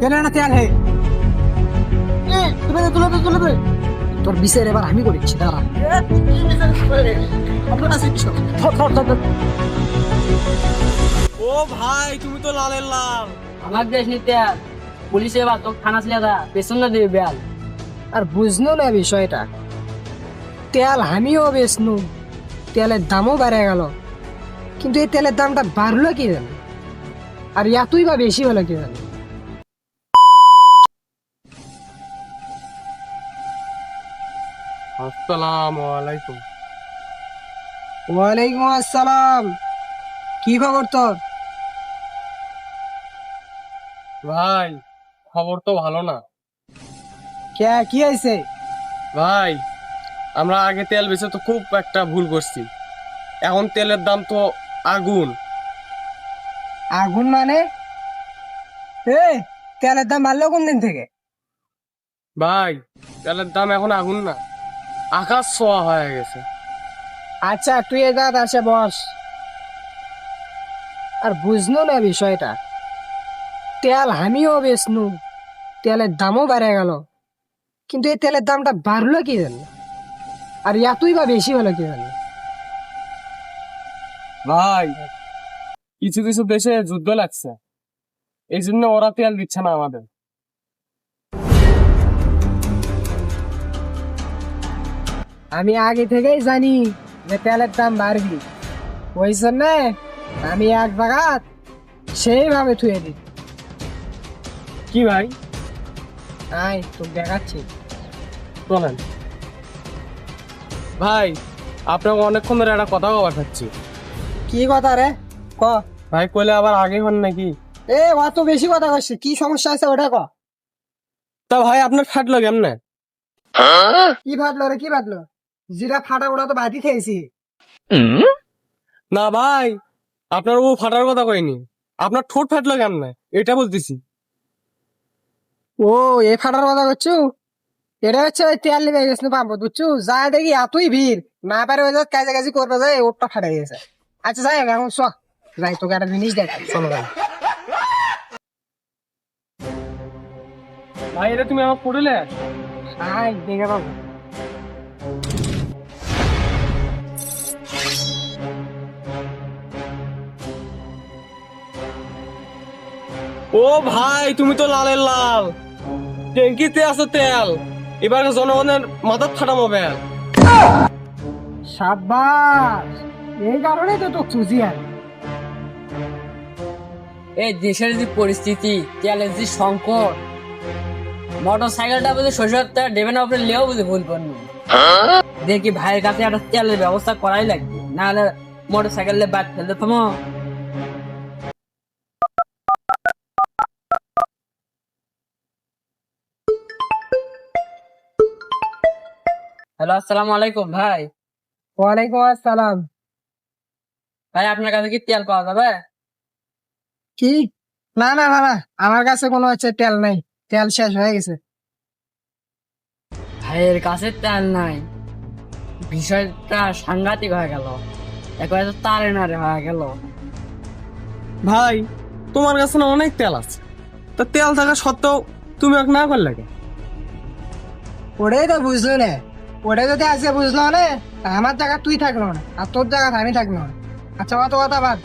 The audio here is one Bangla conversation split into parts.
তেলে না তেল হে তুলে দে তোর বিচার এবার আমি করেছি দাঁড়া ও ভাই তুমি তো লালের লাল। আমার দেশ নিতে পুলিশে বা তোর থানা ছিল পেছন না দিবে বেয়াল। আর বুঝলো না বিষয়টা, তেল আমিও বেচনু, তেলের দামও বেড়ে গেল, কিন্তু এই তেলের দামটা বাড়লো কি জানি, আর এতই বা বেশি হলো কি জানি। আসসালামু আলাইকুম। ওয়ালাইকুম আসসালাম। কি খবর তোর? ভাই খবর তো ভালো না কে কি হয়েছে? ভাই, আমরা আগে তেল বেচে তো খুব একটা ভুল করছি। এখন তেলের দাম তো আগুন। আগুন মানে? তেলের দাম বাড়লো কোন দিন থেকে? ভাই তেলের দাম এখন আগুন না, আকাশ ছোঁয়া হয়ে গেছে। আচ্ছা তুই এটা আসে বস। আর বুঝলো না বিষয়টা, তেল আমিও বেচনু, তেলের দামও বেড়ে গেল, কিন্তু এই তেলের দামটা বাড়লো কি জানি, আর এতই বা বেশি হলো কি জানি। ভাই কিছু কিছু দেশে যুদ্ধ লাগছে, এই জন্য ওরা তেল দিচ্ছে না আমাদের। আমি আগে থেকেই জানি যে তেলের দাম বাড়বি, ওই জন্য আমি এক জায়গাত সেইভাবে থুয়ে দিই। কি ভাই? আয় তোকে দেখাচ্ছি। চলেন ভাই, আপনাকে অনেকক্ষণ ধরে একটা কথা কবার খাচ্ছি। কি কথা রে? ক। ভাই কইলে আবার আগে হন নাকি? অত বেশি কথা কইছিস, কি সমস্যা আছে ওটা ক। তা ভাই আপনার ফাটলো কেমনে? কি ফাটলো রে, কি ফাটলো? যেটা ফাটা ওটা তো বাটি খেয়েছি। না ভাই, আপনার ও ফাটার কথা কইনি, আপনার ঠোঁট ফাটলো কেমনে এটা বলতেছি। ও এ ফাটার কথা করছু? এটা হচ্ছে ওই তেল নিবে গেছিল পাম্পত, বুঝছু? যা দেখি এতই ভিড়, না পারে ওই কাছাকাছি করবে যায়, ওরটা ফাটাই গেছে। আচ্ছা যাই হোক, এখন চ যাই, তোকে একটা জিনিস দেখ, চলো ভাই। ভাই এটা তুমি আমার পড়লে? আয় দেখে পাবো। ও ভাই তুমি তো লালের লাল, ট্যাঙ্কিতে আছে তেল, এবার জনগণের মাথা ফাটামো বেল। সাব্বাস, এই কারণেই তো তোকে চুজি আর। এই দেশের যে পরিস্থিতি, তেলের যে সংকট, মোটর সাইকেলটা বুঝে শ্বশুর দেবে না, আপনি লেও বুঝে ভুল করুন। দেখি ভাইয়ের কাছে একটা তেলের ব্যবস্থা করাই লাগবে, নাহলে মোটর সাইকেল বাদ ফেলতে থামো। হ্যালো, আসসালামু আলাইকুম ভাই। ওয়ালাইকুম আসসালাম। ভাই আপনার কাছে কি তেল পাওয়া যাবে? কি? না না না না, আমার কাছে কোনো হচ্ছে তেল নাই, তেল শেষ হয়ে গেছে। ভাইয়ের কাছে তেল নাই, বিষয়টা সাংঘাতিক হয়ে গেল, একবারে তো তারে নারে হয়ে গেল। ভাই তোমার কাছে না অনেক তেল আছে, তা তেল থাকা সত্ত্বেও তুমি এক না করলে কেন? ওটাই তো বুঝলো না, ওটাই যদি আজকে বুঝলো না, আমার জায়গা তুই থাকলো না, আর তোর জায়গা আমি থাকলো না। আচ্ছা অত কথা বাদ,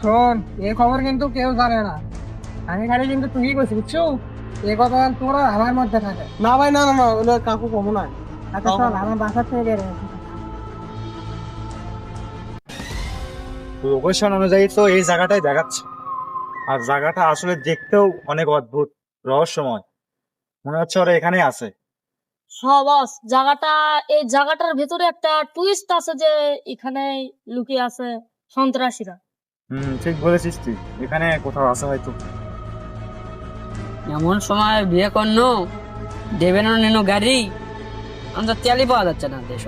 শোন, এ খবর কিন্তু কেউ জানে না, আমি খালি কিন্তু তুই করছি, বুঝছো? এ কথা তোরা আমার মধ্যে থাকে। না ভাই, না না না, ওটা কাকু কমো না। আচ্ছা চল, আমার বাসার থেকে বের হয়ে। লোকেশন অনুযায়ী তো এই জায়গাটাই দেখাচ্ছে, আর জায়গাটা আসলে দেখতেও অনেক অদ্ভুত, রহস্যময়। মনে হচ্ছে ওরা এখানেই আছে। বস, এই জায়গাটার ভেতরে একটা টুইস্ট আছে যে এখানে লুকিয়ে আছে সন্ত্রাসীরা। ঠিক বলেছিস তুই, এখানে কোথাও আছে হয়তো। এমন সময় বিয়ে করনো দেবেন নিনো গাড়ি, আমাদের তেলই পাওয়া যাচ্ছে না দেশ।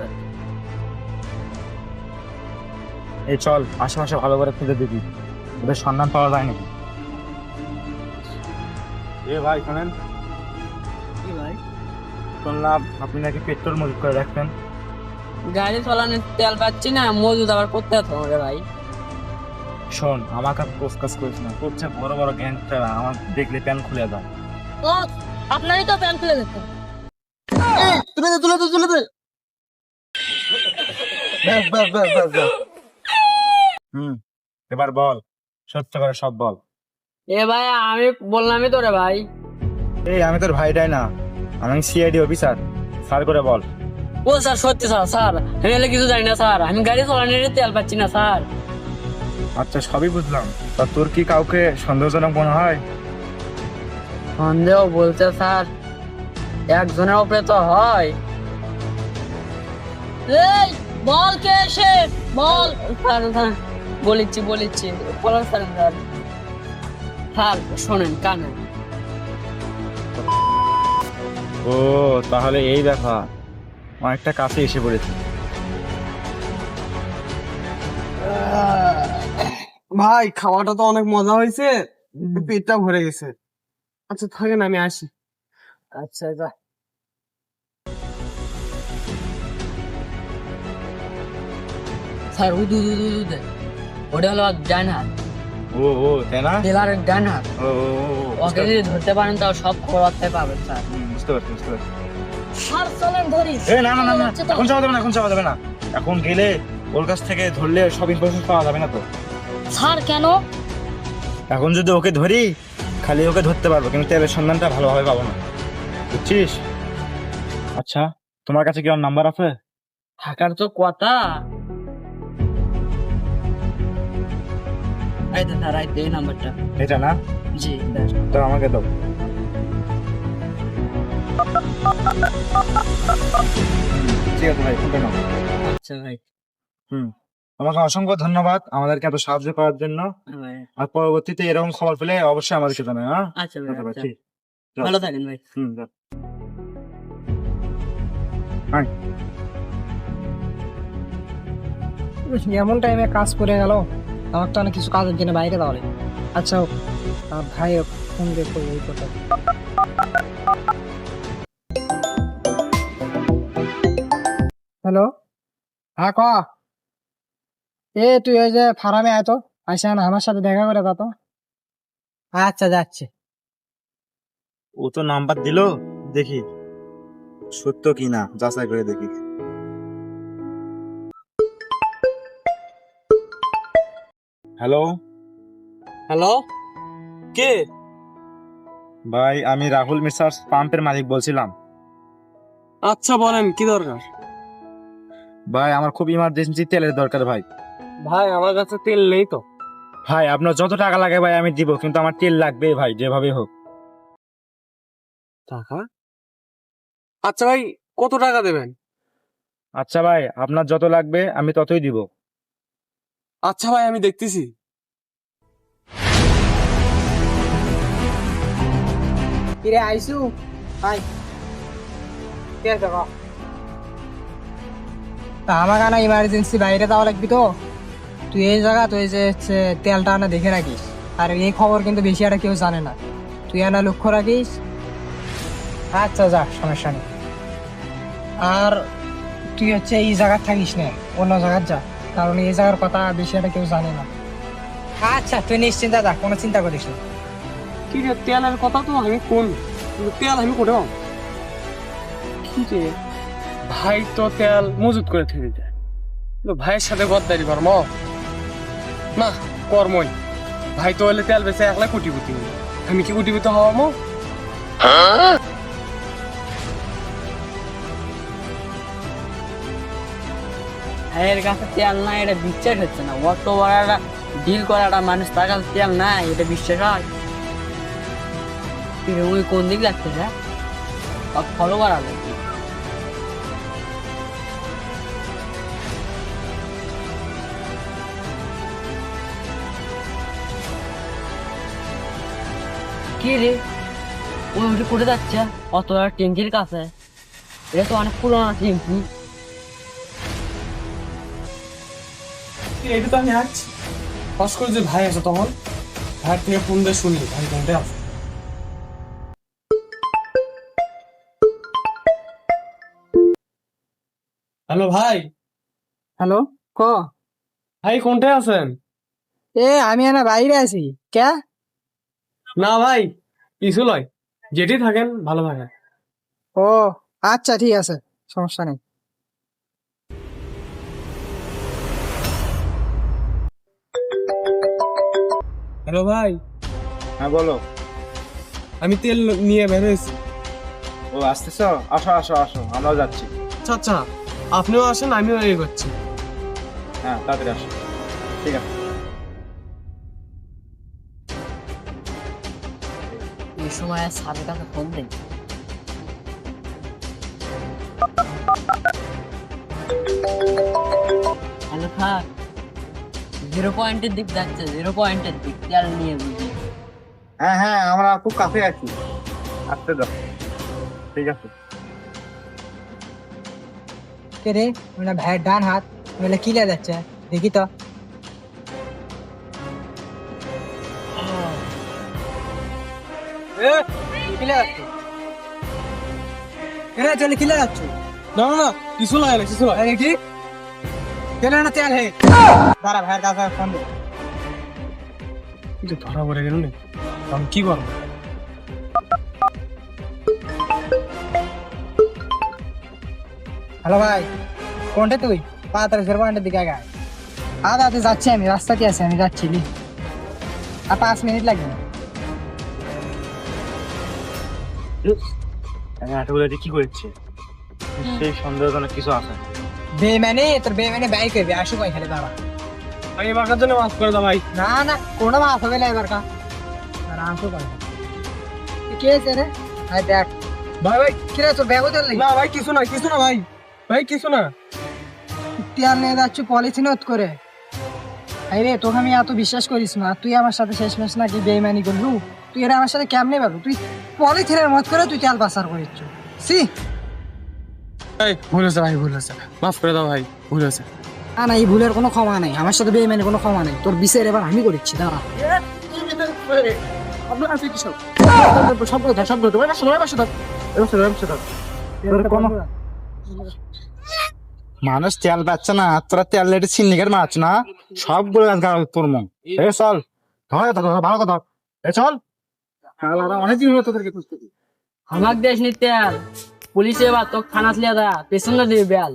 এই চল আশেপাশে ভালো করে খুঁজে দেখি, ওদের সন্ধান পাওয়া যায় নাকি। ভাই শোনেন, কি ভাই? শুনলাম আপনি নাকি পেট্রোল মজুত করে রাখতেন। গাড়ি চালানোর তেল পাচ্ছি না, মজুদ আবার করতে হবে ভাই। শোন, আমাকে আর কোসকাস করিস না, তোর চেয়ে বড় বড় গ্যাংস্টার আমার দেখলে প্যান খুলে দাও। বস আপনারই তো প্যান্ট খুলে দিত। তুলে দে তুলে দে তুলে দে। ব্যাস ব্যাস ব্যাস ব্যাস ব্যাস। এবার বল, সত্য করে সব বল। এ ভাই আমি বললামই তো রে ভাই। এই আমি তোর ভাইটাই না, আমি সিআইডি অফিসার, স্যার করে বল। ও স্যার সত্যি স্যার, স্যার আমি এলে কিছু জানি না স্যার, আমি গাড়ি চালানোর তেল পাচ্ছি না স্যার। আচ্ছা সবই বুঝলাম, তা তোর কি কাউকে সন্দেহজনক মনে হয়? সন্দেহ বলছে স্যার একজনের উপরে তো হয়। এই বল কে এসে বল। স্যার স্যার বলেছি বলার স্যার স্যার স্যার শোনেন কানে। ও তাহলে এই ব্যাপার, অনেকটা কাছে এসে পড়েছে। ভাই খাওয়াটা তো অনেক মজা হয়েছে, পেটটা ভরে গেছে। আচ্ছা থাকেন আমি আসি। আচ্ছা যা। স্যার ওই দু দু দু দু দে, ওটা হলো ডান হাত, ও তাই না? টেলারের ডান হাত। ও ওকে যদি ধরতে পারেন তাও সব খবর পাবেন স্যার। বুঝতে পারছি বুঝতে পারছি। স্যার চলেন ধরিস। এ না না না না, এখন যাওয়া যাবে না, এখন যাওয়া যাবে না। এখন গেলে ওর কাছ থেকে ধরলে সব ইনফরমেশন পাওয়া যাবে না তো। স্যার কেন? এখন যদি ওকে ধরি, খালি ওকে ধরতে পারবো, কিন্তু তেলের সন্ধানটা ভালোভাবে পাবো না, বুঝছিস? আচ্ছা তোমার কাছে কি ওর নাম্বার আছে? থাকার তো কথা। এই তো স্যার এই নাম্বারটা। এটা না? জি তো আমাকে দাও। ঠিক আছে ভাই, ফোনটা নাও। আচ্ছা ভাই। তোমাকে অসংখ্য ধন্যবাদ আমাদেরকে এত সাহায্য করার জন্য। ভাই আর পরবর্তীতে এরকম খবর পেলে অবশ্যই আমাদেরকে জানাই। হ্যাঁ আচ্ছা ভাই, আচ্ছা ভাই, আচ্ছা। ঠিক। ভালো থাকেন ভাই। যাও। এমন টাইমে কাজ করে গেল, আমার তো অনেক কিছু কাজের জন্য বাইরে যাওয়া লাগে। আচ্ছা হোক, আমার ভাই ফোন দিয়ে করবো এই কথা। হ্যালো, হ্যাঁ ক। তুই ওই যে ফার্মে আয় তো, আসে না আমার সাথে দেখা করে তা তো। আচ্ছা যাচ্ছে। ও তো নাম্বার দিল, দেখি সত্য কি না যাচাই করে দেখি। হ্যালো হ্যালো, কে? ভাই, আমি রাহুল মিসার্স পাম্পের মালিক বলছিলাম। আচ্ছা বলেন কি দরকার? ভাই আমার খুব ইমার্জেন্সি তেলের দরকার ভাই। ভাই আমার কাছে তেল নেই তো। ভাই আপনার যত টাকা লাগে ভাই আমি দিব, কিন্তু আমার তেল লাগবে ভাই, যেভাবে হোক। টাকা? আচ্ছা ভাই কত টাকা দেবেন? আচ্ছা ভাই, আপনার যত লাগবে আমি ততই দিব। আচ্ছা ভাই আমি দেখতেছি। কিরে আইসু, হাই কে আছে ক। তা আমার কানা ইমার্জেন্সি বাইরে যাওয়া লাগবি তো, তুই এই জায়গা তুই যে হচ্ছে তেলটা আনা দেখে রাখিস। আর এই খবর কিন্তু বেশি একটা কেউ জানে না, তুই আনা লক্ষ্য রাখিস। আচ্ছা যা, সমস্যা নেই। আর তুই হচ্ছে এই জায়গার থাকিস না, অন্য জায়গার যা, কারণ এই জায়গার কথা বেশি একটা কেউ জানে না। আচ্ছা তুই নিশ্চিন্তা যা, কোনো চিন্তা করিস না। কি রে, তেলের কথা তো আমি কোন, কিন্তু তেল আমি কোথাও কি রে? ভাই তো তেল মজুত করে থেকে যায়, কিন্তু ভাইয়ের সাথে গদ্দারি কর্ম না, কর্মই। ভাই তো হলে তেল বেচে একলা কোটিপতি হই, আমি কি কোটিপতি হওয়া মো? এর কাছে তেল নাই এটা বিশ্বাস হচ্ছে না, অত বড় একটা ডিল করা একটা মানুষ তার কাছে তেল নাই এটা বিশ্বাস হয়? ওই কোন দিক যাচ্ছে না, ফলো করা লাগবে। কি রে ওই উঠে করে যাচ্ছে অত ট্যাঙ্কির কাছে? এটা তো অনেক পুরোনো ট্যাঙ্কি। এটা তো আমি আছি পাস করে যে ভাই আছে, তখন ভাইয়ের থেকে ফোন দিয়ে শুনি ভাই কোনটা আছে। হ্যালো ভাই। হ্যালো ক। ভাই কোনটায় আছেন? এ আমি না বাইরে আছি কে? না ভাই, কিছু নয়, যেটি থাকেন ভালো থাকেন। ও আচ্ছা ঠিক আছে, সমস্যা নেই। হ্যালো ভাই, হ্যাঁ বলো। আমি তেল নিয়ে বের হয়েছি। ও আসতেছ? আসো আসো আসো, আমরাও যাচ্ছি। আচ্ছা আচ্ছা, আপনিও আসেন, আমিও এই করছি। হ্যাঁ তাড়াতাড়ি আসো। ঠিক আছে। এই সময় স্যারের কাছে ফোন দেই। হ্যালো স্যার, 0 পয়েন্টের দিক যাচ্ছে, 0 পয়েন্টের দিক, তেল নিয়ে বুঝি। হ্যাঁ হ্যাঁ, আমরা খুব কাছে আছি, আসতে দাও। ঠিক আছে। কে রে? মানে ভাইয়ের ডান হাত বলে কি লে যাচ্ছে, দেখি তো। চলে কিলে যাচ্ছ? না না না, কিছু লাগে না, কিছু লাগে না। কি কেন না তেল হে? দাঁড়া ভাইয়ের কাছে ফোন দে। কিন্তু ধরা পড়ে গেল না, আমি কি করবো? হ্যালো ভাই, কোনটা তুই? তাড়াতাড়ি 0 পয়েন্টের দিকে আগে আয়। আদাতে যাচ্ছি, আমি রাস্তাতে আছি, আমি যাচ্ছি লি। আর 5 মিনিট লাগবে না। আটগুলো কি করেছে? সেই সন্দেহজনক কিছু আছে। বেমানে তোর বেমানে বাইক হইবে, আসো ভাই খালি দাঁড়া। ভাই এবারকার জন্য মাফ করে দাও ভাই। না না, কোনো মাফ হবে না এবার কা। আরাম করে ভাই। কে আছে রে? আই দেখ ভাই ভাই, কি রে, তোর ব্যাগও তেল নেই? না ভাই, কিছু না, কিছু না ভাই, ভাই কিছু না। তেল নিয়ে যাচ্ছ পলিথিন করে। আই রে, তোকে আমি এত বিশ্বাস করিস না, তুই আমার সাথে শেষমেশ নাকি বেইমানি করলু? তুই এরা আমার সাথে কেমনে পারবো? তুই পলিথিনের মত করে তুই তেল পাচার করিস। সি ভাই ভুল হয়েছে, ভাই ভুল হয়েছে, মাফ করে দাও ভাই, ভুল হয়েছে। না না, এই ভুলের কোনো ক্ষমা নেই, আমার সাথে বেইমানি কোনো ক্ষমা নেই। তোর বিচার এবার আমি করেছি, দাঁড়া। মানুষ তেল পাচ্ছে না, তোরা তেল লেটে সিন্ডিকেট মারছ না, সবগুলো তোর মন। এ চল, ভালো কথা, এ চল। অনেক দিন হলো তোদেরকে খুঁজতে। আমাক দেশ নি তেল, পুলিশে বা তোকে থানা লিয়া দা, পেছনে দিবি বেল।